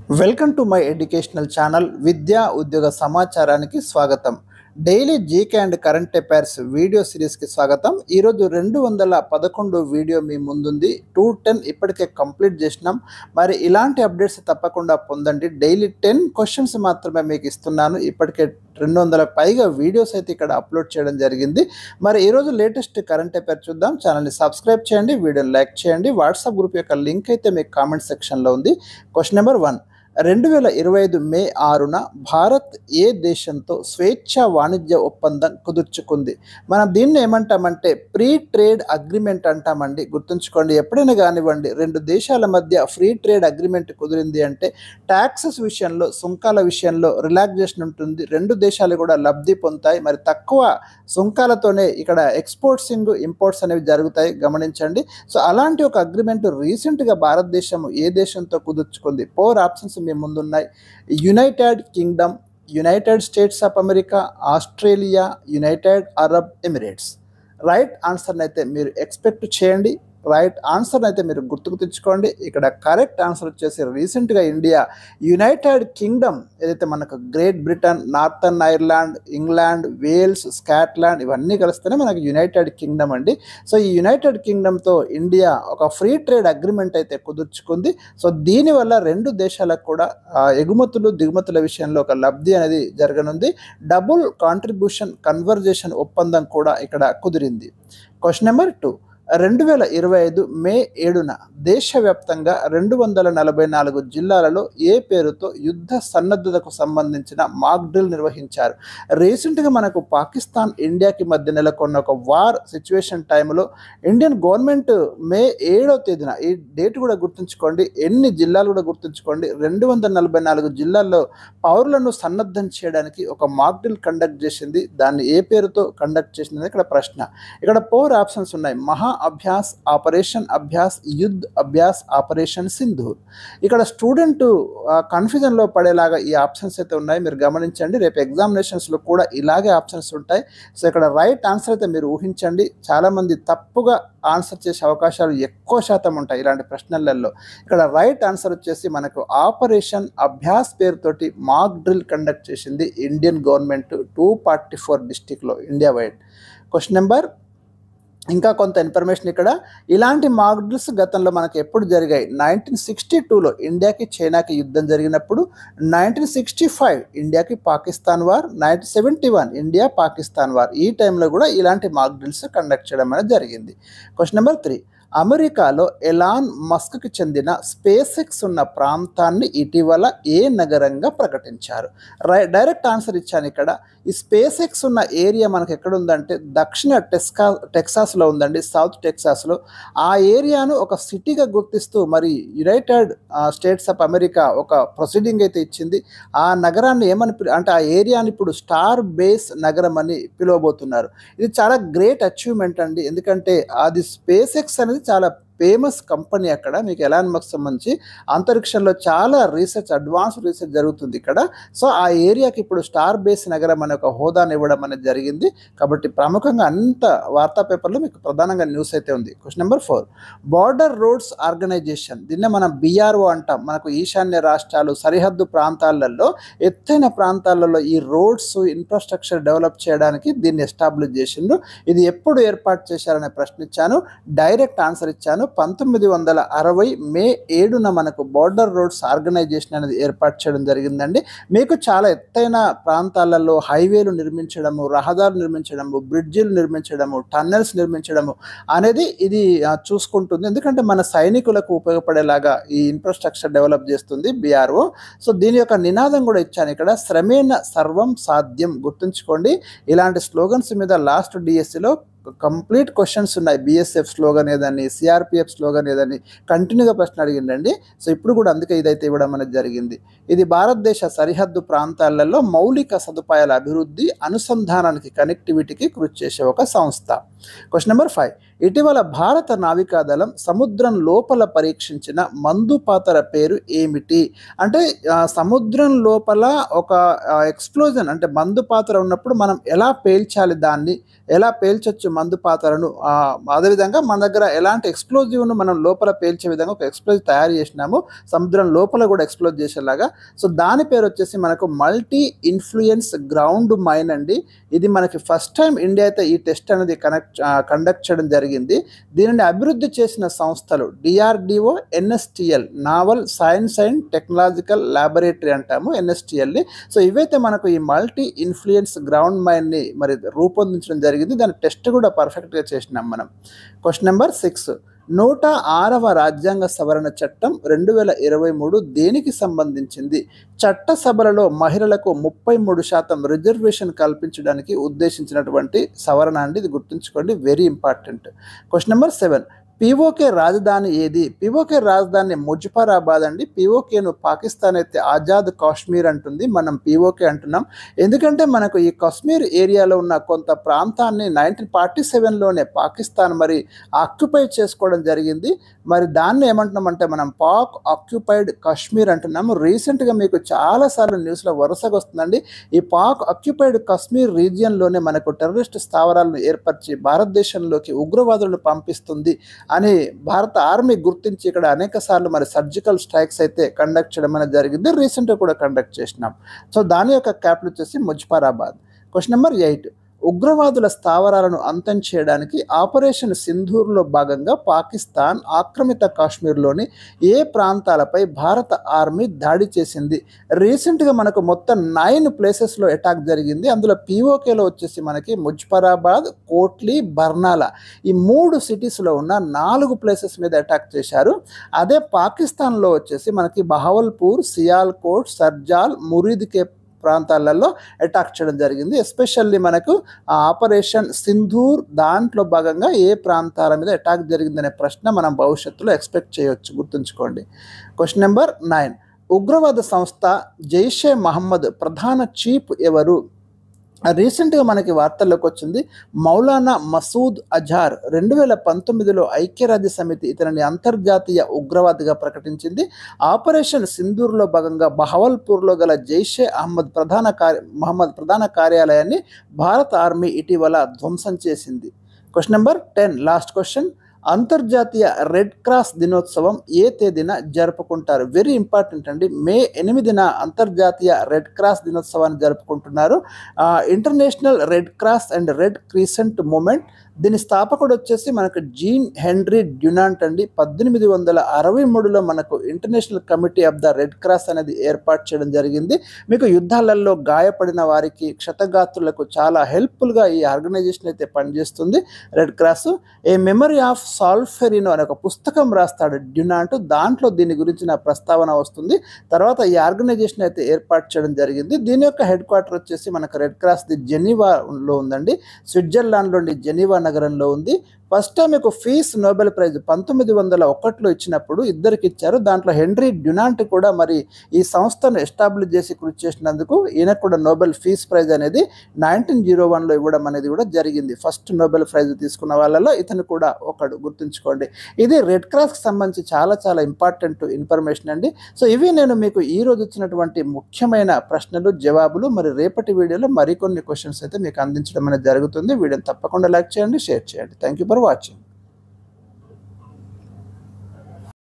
Welcome to my educational channel విద్యా ఉద్యోగ సమాచారానికి స్వాగతం. Daily GK and current affairs video సిరీస్కి స్వాగతం. ఈరోజు 211 వీడియో మీ ముందుంది. 210 ఇప్పటికే కంప్లీట్ చేసినాం. మరి ఇలాంటి అప్డేట్స్ తప్పకుండా పొందండి. డైలీ 10 క్వశ్చన్స్ మాత్రమే మీకు ఇస్తున్నాను. ఇప్పటికే 200 పైగా వీడియోస్ అయితే ఇక్కడ అప్లోడ్ చేయడం జరిగింది. మరి ఈరోజు లేటెస్ట్ కరెంట్ అఫైర్ చూద్దాం. ఛానల్ని సబ్స్క్రైబ్ చేయండి, వీడియోని లైక్ చేయండి. వాట్సాప్ గ్రూప్ యొక్క లింక్ అయితే మీకు కామెంట్ సెక్షన్లో ఉంది. క్వశ్చన్ నెంబర్ 1, 2025 మే 6న భారత్ ఏ దేశంతో స్వేచ్ఛ వాణిజ్య ఒప్పందం కుదుర్చుకుంది? మనం దీన్ని ఏమంటామంటే ఫ్రీ ట్రేడ్ అగ్రిమెంట్ అంటామండి. గుర్తుంచుకోండి, ఎప్పుడైనా కానివ్వండి రెండు దేశాల మధ్య ఫ్రీ ట్రేడ్ అగ్రిమెంట్ కుదిరింది అంటే ట్యాక్సెస్ విషయంలో, సుంకాల విషయంలో రిలాక్సేషన్ ఉంటుంది. రెండు దేశాలు కూడా లబ్ధి పొందుతాయి. మరి తక్కువ సుంకాలతోనే ఇక్కడ ఎక్స్పోర్ట్సింగ్, ఇంపోర్ట్స్ అనేవి జరుగుతాయి, గమనించండి. సో అలాంటి ఒక అగ్రిమెంట్ రీసెంట్గా భారతదేశం ఏ దేశంతో కుదుర్చుకుంది? 4 ఆప్షన్స్ మీ ముందున్నాయి. United Kingdom, United states of America, Australia, United Arab Emirates. Right ఆన్సర్ని అయితే మీరు ఎక్స్పెక్ట్ చేయండి. రైట్ ఆన్సర్ అయితే మీరు గుర్తుకు తెచ్చుకోండి. ఇక్కడ కరెక్ట్ ఆన్సర్ వచ్చేసి రీసెంట్గా ఇండియా యునైటెడ్ కింగ్డమ్, ఏదైతే మనకు Great Britain, Northern Ireland, England, Wales, Scotland ఇవన్నీ కలిస్తేనే మనకు యునైటెడ్ కింగ్డమ్ అండి. సో ఈ యునైటెడ్ కింగ్డమ్తో ఇండియా ఒక ఫ్రీ ట్రేడ్ అగ్రిమెంట్ అయితే కుదుర్చుకుంది. సో దీనివల్ల రెండు దేశాలకు కూడా ఎగుమతులు దిగుమతుల విషయంలో ఒక లబ్ధి అనేది జరగనుంది. డబుల్ కాంట్రిబ్యూషన్ కన్వర్జేషన్ ఒప్పందం కూడా ఇక్కడ కుదిరింది. క్వశ్చన్ నెంబర్ 2, 2025 మే 7న దేశవ్యాప్తంగా 244 జిల్లాలలో ఏ పేరుతో యుద్ధ సన్నద్ధతకు సంబంధించిన మాక్ డ్రిల్ నిర్వహించారు? రీసెంట్గా మనకు పాకిస్తాన్ ఇండియాకి మధ్య నెలకొన్న ఒక వార్ సిచ్యువేషన్ టైంలో ఇండియన్ గవర్నమెంట్ మే 7వ తేదీన, ఈ డేట్ కూడా గుర్తుంచుకోండి, ఎన్ని జిల్లాలు కూడా గుర్తుంచుకోండి, 244 జిల్లాల్లో పౌరులను సన్నద్ధం చేయడానికి ఒక మాక్ డ్రిల్ కండక్ట్ చేసింది. దాన్ని ఏ పేరుతో కండక్ట్ చేసింది ఇక్కడ ప్రశ్న. ఇక్కడ 4 ఆప్షన్స్ ఉన్నాయి. మహా అభ్యాస్, ఆపరేషన్ అభ్యాస్, యుద్ధ్ అభ్యాస్, ఆపరేషన్ సింధూర్. ఇక్కడ స్టూడెంట్ కన్ఫ్యూజన్లో పడేలాగా ఈ ఆప్షన్స్ అయితే ఉన్నాయి, మీరు గమనించండి. రేపు ఎగ్జామినేషన్స్లో కూడా ఇలాగే ఆప్షన్స్ ఉంటాయి. సో ఇక్కడ రైట్ ఆన్సర్ అయితే మీరు ఊహించండి. చాలామంది తప్పుగా ఆన్సర్ చేసే అవకాశాలు ఎక్కువ శాతం ఉంటాయి ఇలాంటి ప్రశ్నలలో. ఇక్కడ రైట్ ఆన్సర్ వచ్చేసి మనకు ఆపరేషన్ అభ్యాస్ పేరుతోటి మాక్ డ్రిల్ కండక్ట్ చేసింది ఇండియన్ గవర్నమెంట్ 244 డిస్టిక్లో ఇండియా వైడ్. క్వశ్చన్ నెంబర్, ఇంకా కొంత ఇన్ఫర్మేషన్ ఇక్కడ. ఇలాంటి మాక్ డ్రిల్స్ గతంలో మనకు ఎప్పుడు జరిగాయి? 1962లో ఇండియాకి చైనాకి యుద్ధం జరిగినప్పుడు, 1965 ఇండియాకి Pakistan war, 1971 India Pakistan war. ఈ టైంలో కూడా ఇలాంటి మాక్ డ్రిల్స్ కండక్ట్ చేయడం అనేది జరిగింది. క్వశ్చన్ నెంబర్ 3, అమెరికాలో ఎలాన్ మస్క్కి చెందిన స్పేస్ ఎక్స్ ఉన్న ప్రాంతాన్ని ఇటీవల ఏ నగరంగా ప్రకటించారు? డైరెక్ట్ ఆన్సర్ ఇచ్చాను ఇక్కడ. ఈ స్పేస్ ఎక్స్ ఉన్న ఏరియా మనకు ఎక్కడ ఉందంటే దక్షిణ టెక్సాస్లో ఉందండి, సౌత్ టెక్సాస్లో. ఆ ఏరియాను ఒక సిటీగా గుర్తిస్తూ మరి యునైటెడ్ స్టేట్స్ ఆఫ్ అమెరికా ఒక ప్రొసీడింగ్ అయితే ఇచ్చింది. ఆ నగరాన్ని అంటే ఆ ఏరియాని ఇప్పుడు స్టార్ బేస్ నగరం అని పిలువబోతున్నారు. ఇది చాలా గ్రేట్ అచీవ్మెంట్ అండి, ఎందుకంటే అది స్పేస్ ఎక్స్ అనేది చాలా ఫేమస్ కంపెనీ. అక్కడ మీకు ఎలాన్ మస్క్ సంబంధించి అంతరిక్షంలో చాలా రీసెర్చ్, అడ్వాన్స్ రీసెర్చ్ జరుగుతుంది ఇక్కడ. సో ఆ ఏరియాకి ఇప్పుడు స్టార్ బేస్ నగరం అనే ఒక హోదాను ఇవ్వడం అనేది జరిగింది. కాబట్టి ప్రముఖంగా అంత వార్తా పేపర్లో మీకు ప్రధానంగా న్యూస్ అయితే ఉంది. Question number 4, Border Roads Organisation, దీన్నే మనం BRO అంటాం. మనకు ఈశాన్య రాష్ట్రాలు, సరిహద్దు ప్రాంతాలలో, ఎత్తైన ప్రాంతాలలో ఈ రోడ్స్ ఇన్ఫ్రాస్ట్రక్చర్ డెవలప్ చేయడానికి దీన్ని ఎస్టాబ్లిష్ చేసిండ్రు. ఇది ఎప్పుడు ఏర్పాటు చేశారనే ప్రశ్న ఇచ్చాను. డైరెక్ట్ ఆన్సర్ ఇచ్చాను. 1960 మే 7న మనకు బార్డర్ రోడ్స్ ఆర్గనైజేషన్ అనేది ఏర్పాటు చేయడం జరిగిందండి. మీకు చాలా ఎత్తైన ప్రాంతాలలో హైవేలు నిర్మించడము, రహదారులు నిర్మించడము, బ్రిడ్జిలు నిర్మించడము, టన్నెల్స్ నిర్మించడము అనేది ఇది చూసుకుంటుంది. ఎందుకంటే మన సైనికులకు ఉపయోగపడేలాగా ఈ ఇన్ఫ్రాస్ట్రక్చర్ డెవలప్ చేస్తుంది BRO. సో దీని యొక్క నినాదం కూడా ఇచ్చాను ఇక్కడ, శ్రమేణ సర్వం సాధ్యం. గుర్తుంచుకోండి, ఇలాంటి స్లోగన్స్ మీద లాస్ట్ DSCలో కంప్లీట్ క్వశ్చన్స్ ఉన్నాయి. BSF స్లోగన్ ఏదని, CRPF స్లోగన్ ఏదని కంటిన్యూగా ప్రశ్న అడిగిందండి. సో ఇప్పుడు కూడా అందుకే ఇదైతే ఇవ్వడం అనేది జరిగింది. ఇది భారతదేశ సరిహద్దు ప్రాంతాలలో మౌలిక సదుపాయాల అభివృద్ధి, అనుసంధానానికి, కనెక్టివిటీకి కృషి చేసే ఒక సంస్థ. క్వశ్చన్ నెంబర్ 5, ఇటీవల భారత నావికాదళం సముద్రం లోపల పరీక్షించిన మందు పాతర పేరు ఏమిటి? అంటే సముద్రం లోపల ఒక ఎక్స్‌ప్లోజన్ అంటే మందు పాతర ఉన్నప్పుడు మనం ఎలా పేల్చాలి దాన్ని? ఎలా పేల్చొచ్చు మందు పాతరను? అదేవిధంగా మన దగ్గర ఎలాంటి ఎక్స్‌ప్లోజివ్‌ను మనం లోపల పేల్చే విధంగా ఒక ఎక్స్‌ప్లోజివ్ తయారు చేసినాము. సముద్రం లోపల కూడా ఎక్స్‌ప్లోజ్ చేసేలాగా. సో, దాని పేరొచ్చేసి మనకు మల్టీ ఇన్‌ఫ్లూయెన్స్ గ్రౌండ్ మైన్ అండి. ఇది మనకి ఫస్ట్ టైమ్ ఇండియా అయితే ఈ టెస్ట్ అనేది కండక్ట్ చేయడం జరిగింది. దీనిని అభివృద్ధి చేసిన సంస్థలు DRDO, NSTL Naval Science and Technological Laboratory అంటాము NSTLని. సో, ఇవైతే మనకు ఈ మల్టీ ఇన్‌ఫ్లూయెన్స్ గ్రౌండ్ మైన్‌ని మరి రూపొందించడం జరిగింది. దాని టెస్ట్ కూడా పర్ఫెక్ట్‌గా చేసినాం మనం. క్వెషన్ నెంబర్ 6 106వ రాజ్యాంగ సవరణ చట్టం 2023 దేనికి సంబంధించింది? చట్టసభలలో మహిళలకు 33% రిజర్వేషన్ కల్పించడానికి ఉద్దేశించినటువంటి సవరణ అండి. ఇది గుర్తుంచుకోండి, very important. Question number 7 POK రాజధాని ఏది? POK రాజధాని ముజఫరాబాద్ అండి. POKను పాకిస్తాన్ అయితే ఆజాద్ కాశ్మీర్ అంటుంది, మనం POK అంటున్నాం. ఎందుకంటే మనకు ఈ కశ్మీర్ ఏరియాలో ఉన్న కొంత ప్రాంతాన్ని 1947లోనే పాకిస్తాన్ మరి ఆక్యుపై చేసుకోవడం జరిగింది. మరి దాన్ని ఏమంటున్నామంటే మనం పాక్ ఆక్యుపైడ్ కాశ్మీర్ అంటున్నాము. రీసెంట్గా మీకు చాలాసార్లు న్యూస్లో వరుసగా వస్తుందండి. ఈ పాక్ ఆక్యుపైడ్ కాశ్మీర్ రీజియన్లోనే మనకు టెర్రరిస్ట్ స్థావరాలను ఏర్పరిచి భారతదేశంలోకి ఉగ్రవాదులను పంపిస్తుంది అని భారత ఆర్మీ గుర్తించి ఇక్కడ అనేక సార్లు మరి సర్జికల్ స్ట్రైక్స్ అయితే కండక్ట్ చేయడం అనేది జరిగింది. రీసెంట్గా కూడా కండక్ట్ చేసినాం. సో, దాని యొక్క క్యాపిటల్ వచ్చేసి ముజఫరాబాద్. క్వశ్చన్ నెంబర్ 8 ఉగ్రవాదుల స్థావరాలను అంతం చేయడానికి ఆపరేషన్ సింధూర్లో భాగంగా పాకిస్తాన్ ఆక్రమిత కాశ్మీర్లోని ఏ ప్రాంతాలపై భారత ఆర్మీ దాడి చేసింది? రీసెంట్గా మనకు మొత్తం 9 ప్లేసెస్లో అటాక్ జరిగింది. అందులో POKలో వచ్చేసి మనకి ముజఫరాబాద్, కోట్లీ, బర్నాలా ఈ 3 సిటీస్లో ఉన్న 4 ప్లేసెస్ మీద అటాక్ చేశారు. అదే పాకిస్తాన్లో వచ్చేసి మనకి బహవల్పూర్, సియాల్కోట్, సర్జాల్, మురీద్కే ప్రాంతాలలో అటాక్ చేయడం జరిగింది. ఎస్పెషల్లీ మనకు ఆపరేషన్ సింధూర్ దాంట్లో భాగంగా ఏ ప్రాంతాల మీద అటాక్ జరిగిందనే ప్రశ్న మనం భవిష్యత్తులో ఎక్స్పెక్ట్ చేయొచ్చు, గుర్తుంచుకోండి. క్వశ్చన్ నెంబర్ 9 ఉగ్రవాద సంస్థ జైషే మహమ్మద్ ప్రధాన చీఫ్ ఎవరు? రీసెంట్గా మనకి వార్తల్లోకి వచ్చింది. మౌలానా మసూద్ అజార్ 2019లో ఐక్యరాజ్య సమితి ఇతనిని అంతర్జాతీయ ఉగ్రవాదిగా ప్రకటించింది. ఆపరేషన్ సింధూర్లో భాగంగా బహవల్పూర్లో గల జైషే మహమ్మద్ ప్రధాన కార్యాలయాన్ని భారత ఆర్మీ ఇటీవల ధ్వంసం చేసింది. క్వశ్చన్ నెంబర్ 10 లాస్ట్ క్వశ్చన్ అంతర్జాతీయ రెడ్ క్రాస్ దినోత్సవం ఏ తేదీన జరుపుకుంటారు? వెరీ ఇంపార్టెంట్ అండి. మే 8న అంతర్జాతీయ రెడ్ క్రాస్ దినోత్సవాన్ని జరుపుకుంటున్నారు. International Red Cross and Red Crescent Movement. దీని స్థాపకుడు వచ్చేసి మనకు జీన్ హెన్రీ డ్యునాంట్ అండి. 1863లో మనకు international committee of the red cross అనేది ఏర్పాటు చేయడం జరిగింది. మీకు యుద్ధాలలో గాయపడిన వారికి, క్షతగాత్రులకు చాలా హెల్ప్ఫుల్గా ఈ ఆర్గనైజేషన్ అయితే పనిచేస్తుంది red cross. A memory of Solferino అనే ఒక పుస్తకం రాస్తాడు డ్యునాంట్. దాంట్లో దీని గురించిన ప్రస్తావన వస్తుంది. తర్వాత ఈ ఆర్గనైజేషన్ అయితే ఏర్పాటు చేయడం జరిగింది. దీని యొక్క హెడ్ క్వార్టర్ వచ్చేసి మనకు రెడ్ క్రాస్ ది జెనీవాలో ఉందండి. స్విట్జర్లాండ్లోని జెనీవా నగరంలో ఉంది. ఫస్ట్ టైం మీకు పీస్ నోబెల్ ప్రైజ్ 1901లో ఇచ్చినప్పుడు ఇద్దరికి ఇచ్చారు. దాంట్లో హెన్రీ డ్యునాంట్ కూడా మరి ఈ సంస్థను ఎస్టాబ్లిష్ చేసి కృషి చేసినందుకు ఈయనకు కూడా నోబెల్ పీస్ ప్రైజ్ అనేది 1901లో ఇవ్వడం అనేది కూడా జరిగింది. ఫస్ట్ నోబెల్ ప్రైజ్ తీసుకున్న వాళ్ళలో ఇతను కూడా ఒకడు, గుర్తుంచుకోండి. ఇది రెడ్ క్రాస్కి సంబంధించి చాలా చాలా ఇంపార్టెంట్ ఇన్ఫర్మేషన్ అండి. సో, ఇవి నేను మీకు ఈ రోజు వచ్చినటువంటి ముఖ్యమైన ప్రశ్నలు, జవాబులు. మరి రేపటి వీడియోలో మరికొన్ని క్వశ్చన్స్ అయితే మీకు అందించడం అనేది జరుగుతుంది. వీడియోని తప్పకుండా లైక్ చేయండి, షేర్ చేయండి. Thank you for watching.